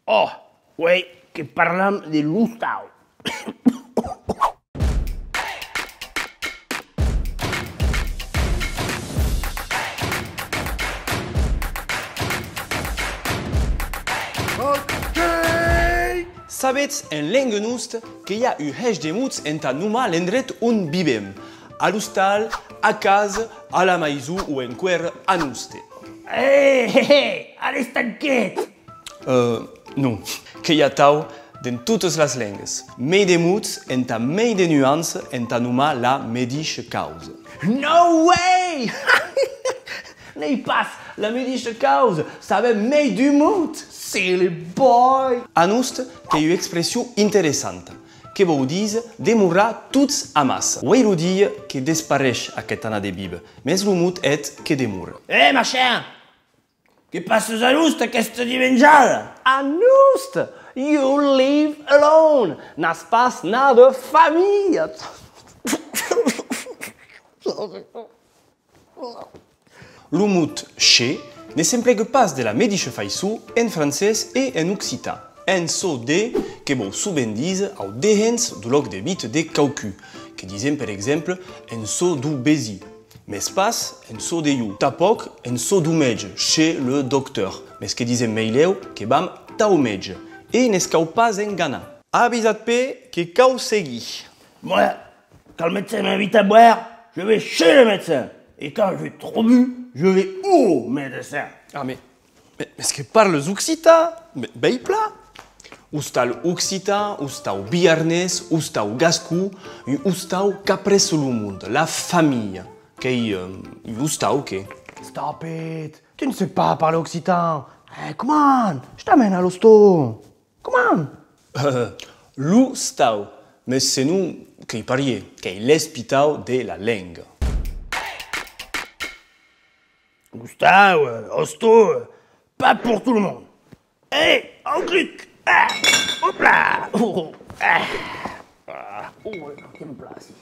Oh, oui, que parlem de l'Ustau. Sabetz en Lengenust que hi ha un heix de muts enta numa l'endret on vivem. A l'hostal, a casa, a la maisú o en quer a nuste. Allez, t'inquiète. Non, que hi ha tau den totes les lengues. Mei de muts enta mei de nuance enta numa la mediche causa. No way! N'ei pas la mediche causa, savem mei du mut. Silly boy! A nust que hi ha expressió interessanta, que vau diz demorrar tuts a massa. Uairu dir que despareix aquest anà de vive, mes lo mut et que demora. Machin! Que passes a Nust aquesta dimenjada? A Nust! You live alone! N'has pas na de família! Lo mut che ne s'emplega pas de la mediche faissú en francès e en occitan. En so de que vau souvent diz au dehens du loc de vit de caucu, que disem per exemple en so du besi. Mes pas en so de iu, tapoc en so du metge, chez le docteur. Mes que disem meileu que vam tau metge. E n'escau pas engana. Avisat pe que cau segui. Moi, quand le médecin m'invite à boire, je vais chez le médecin. Et quand j'ai trop bu, je vais au médecin. Ah mais que parles occitan? Bei pla! Ustau occitan, ustau biarnès, ustau gascú, un ustau qu'apres lo mund, la famille. Qu'ei ustau que... Stop it! Tu ne sais pas parler occitan. Come on, je t'amène à l'hosto. Come on. L'ustau, mais c'est nous qu'ei parié, qu'ei l'espitau de la langue. Gustavo, hosto, pas pour tout le monde. Hé, en truc. Hop là. Oh, quelle place.